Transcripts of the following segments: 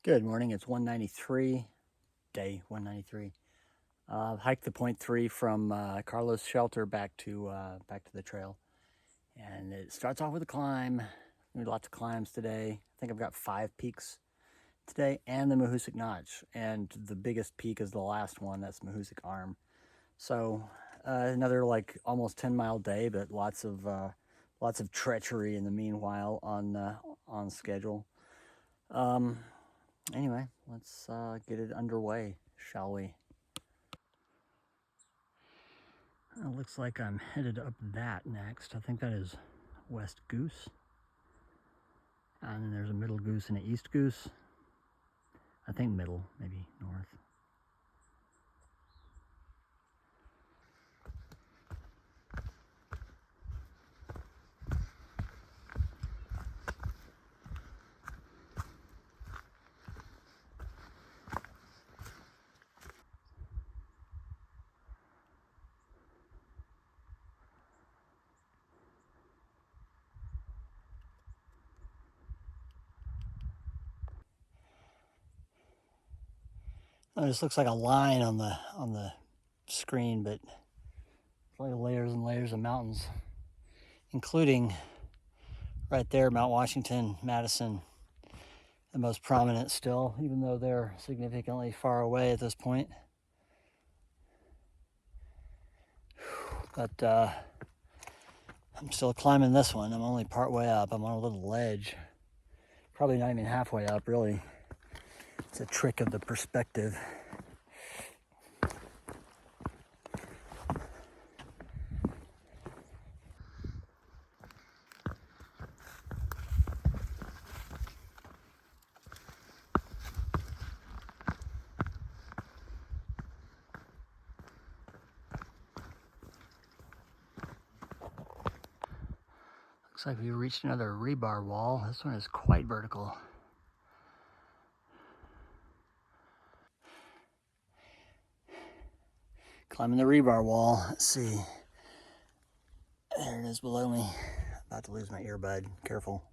Good morning. It's 193, day 193. Hiked the point 3 from Carlos Shelter back to the trail, and it starts off with a climb. Lots of climbs today. I think I've got 5 peaks today, and the Mahoosuc Notch. And the biggest peak is the last one. That's Mahoosuc Arm. So another like almost 10-mile day, but lots of treachery in the meanwhile on schedule. Anyway, let's get it underway, shall we? It looks like I'm headed up that next. I think that is West Goose. And then there's a Middle Goose and an East Goose. I think middle, maybe north. Oh, this looks like a line on the screen, but it's like layers and layers of mountains, including right there, Mount Washington, Madison, the most prominent still, even though they're significantly far away at this point. But I'm still climbing this one. I'm only part way up. I'm on a little ledge. Probably not even halfway up, really. It's a trick of the perspective. Looks like we reached another rebar wall. This one is quite vertical. Climbing the rebar wall. Let's see. There it is below me. About to lose my earbud. Careful.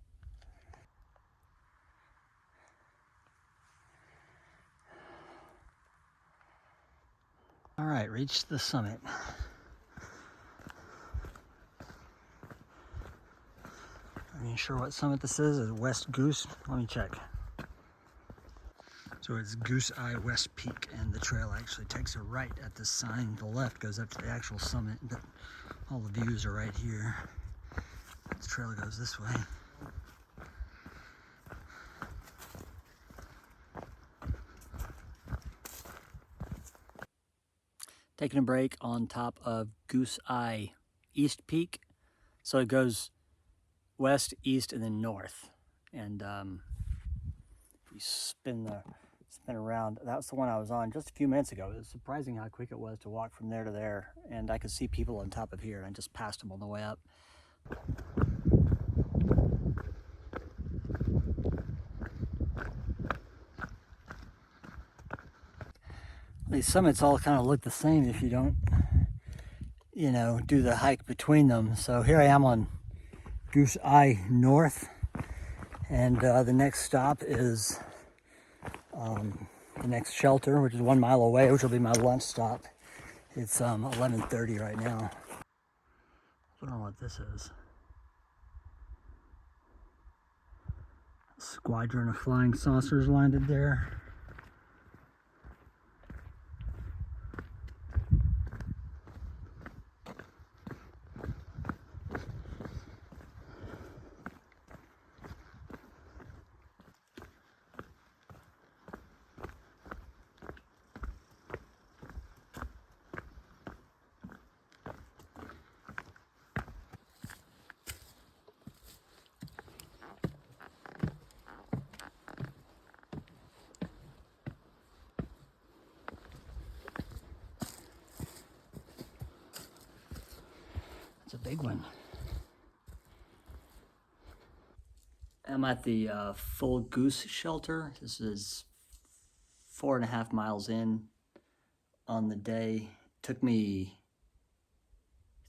All right, reached the summit. Are you sure what summit this is? Is it West Goose? Let me check. So it's Goose Eye West Peak, and the trail actually takes a right at this sign. The left goes up to the actual summit, but all the views are right here. The trail goes this way. Taking a break on top of Goose Eye East Peak. So it goes west, east, and then north. And if you spin around, that's the one I was on just a few minutes ago. It was surprising how quick it was to walk from there to there. And I could see people on top of here, and I just passed them on the way up. These summits all kind of look the same if you don't, do the hike between them. So here I am on Goose Eye North, and the next stop is the next shelter, which is 1 mile away, which will be my lunch stop. It's 11:30 right now. I don't know what this is. A squadron of flying saucers landed there. It's a big one. I'm at the Full Goose Shelter. This is 4.5 miles in on the day. Took me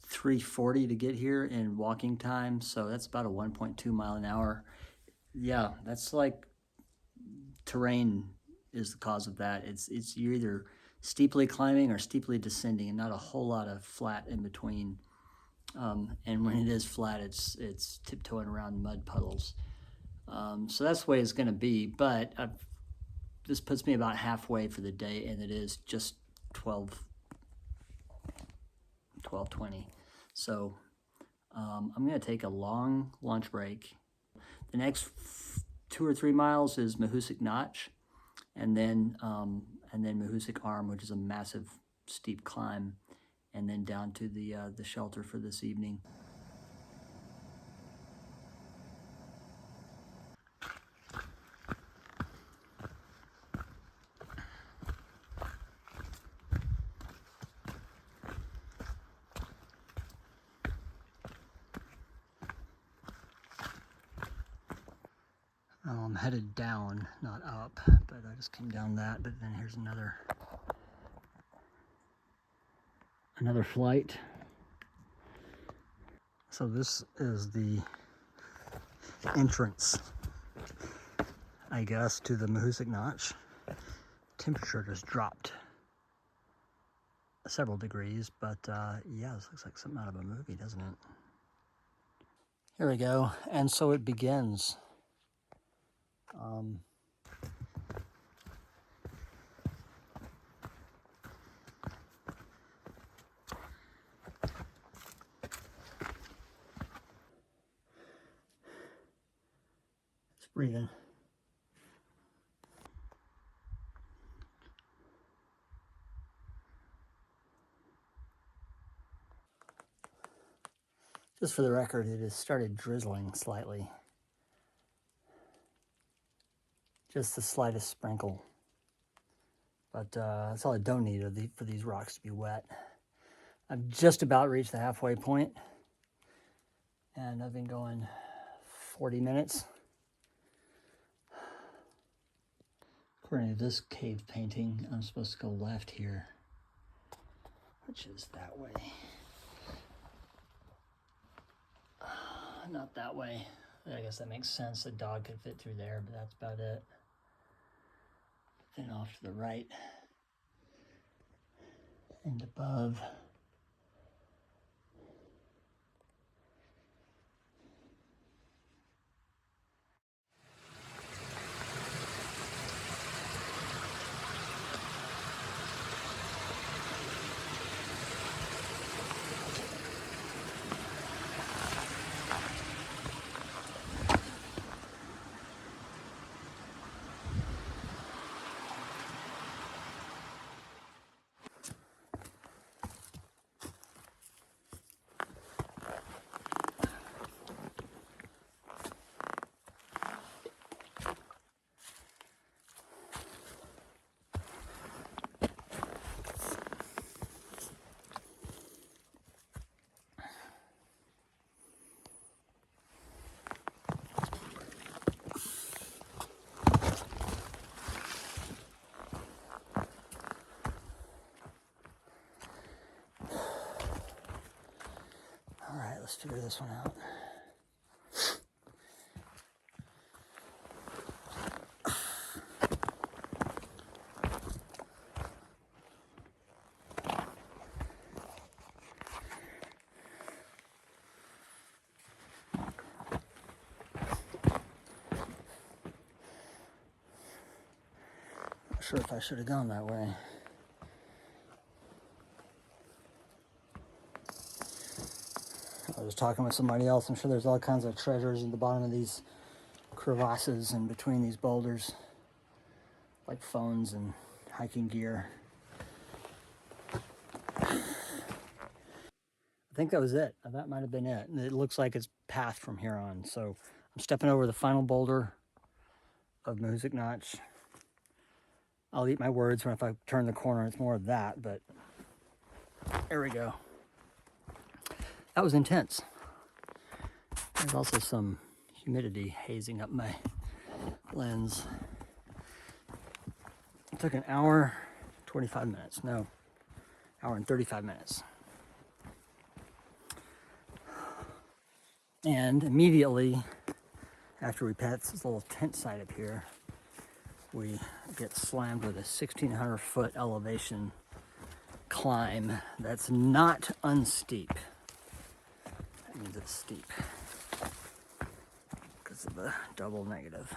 3:40 to get here in walking time, so that's about a 1.2 mile an hour. Yeah, that's like terrain is the cause of that. You're either steeply climbing or steeply descending, and not a whole lot of flat in between. And when it is flat, it's tiptoeing around mud puddles. So that's the way it's going to be. But this puts me about halfway for the day, and it is just 12:20. So I'm going to take a long lunch break. The next 2 or 3 miles is Mahoosuc Notch, and then Mahoosuc Arm, which is a massive steep climb, and then down to the shelter for this evening. I'm headed down, not up, but I just came down that. But then here's another flight. So this is the entrance, I guess, to the Mahoosuc Notch. Temperature just dropped several degrees, but yeah, this looks like something out of a movie, doesn't it? Here we go, and so it begins. It's breathing. Just for the record, it has started drizzling slightly. Just the slightest sprinkle. But that's all I don't need for these rocks to be wet. I've just about reached the halfway point, and I've been going 40 minutes. According to this cave painting, I'm supposed to go left here, which is that way. Not that way. I guess that makes sense. A dog could fit through there, but that's about it. Then off to the right and above. All right, let's figure this one out. Not sure if I should have gone that way. I was talking with somebody else. I'm sure there's all kinds of treasures at the bottom of these crevasses and between these boulders, like phones and hiking gear. I think that was it. That might have been it. It looks like it's path from here on. So I'm stepping over the final boulder of Mahoosuc Notch. I'll eat my words when if I turn the corner, it's more of that, but there we go. That was intense. There's also some humidity hazing up my lens. It took an hour, 25 minutes. No, hour and 35 minutes. And immediately after we passed this little tent site up here, we get slammed with a 1,600 foot elevation climb that's not unsteep. That means it's steep because of the double negative.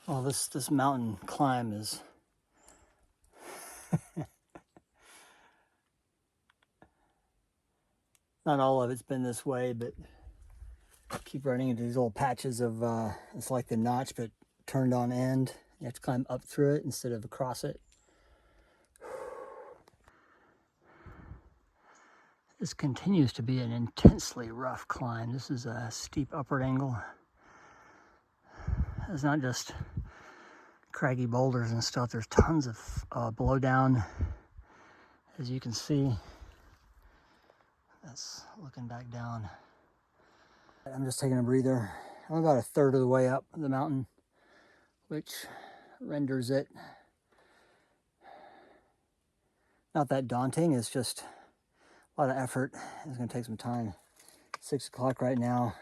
Well, this mountain climb is not all of it's been this way, but I keep running into these little patches of, it's like the notch, but turned on end. You have to climb up through it instead of across it. This continues to be an intensely rough climb. This is a steep upward angle. It's not just craggy boulders and stuff. There's tons of below down, as you can see. That's looking back down. I'm just taking a breather. I'm about a third of the way up the mountain, which renders it not that daunting. It's just a lot of effort. It's going to take some time. 6 o'clock right now.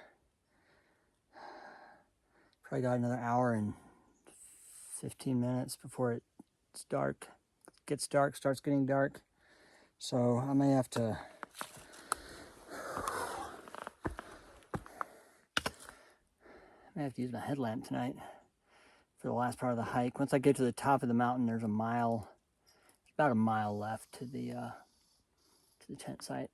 Probably got another hour and 15 minutes before it's dark. It gets dark, starts getting dark. So I may have to use my headlamp tonight for the last part of the hike. Once I get to the top of the mountain, there's about a mile left to the tent site.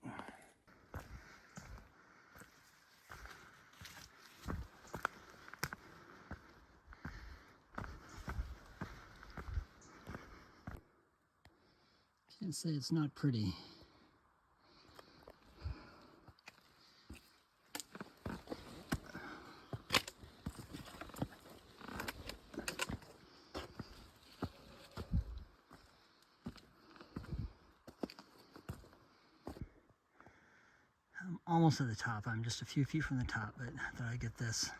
Can't say it's not pretty. I'm almost at the top. I'm just a few feet from the top, but I thought I'd get this.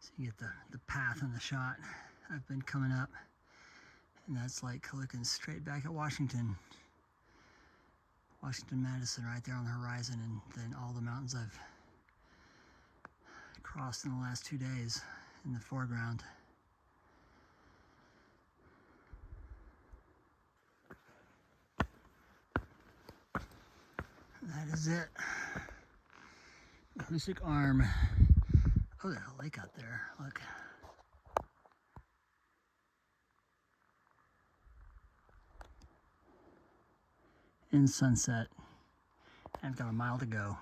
So you get the path and the shot. I've been coming up, and that's like looking straight back at Washington, Madison right there on the horizon, and then all the mountains I've crossed in the last 2 days in the foreground. That is it. Mahoosuc Arm. Oh, there's a lake out there. Look. In sunset. I've got a mile to go.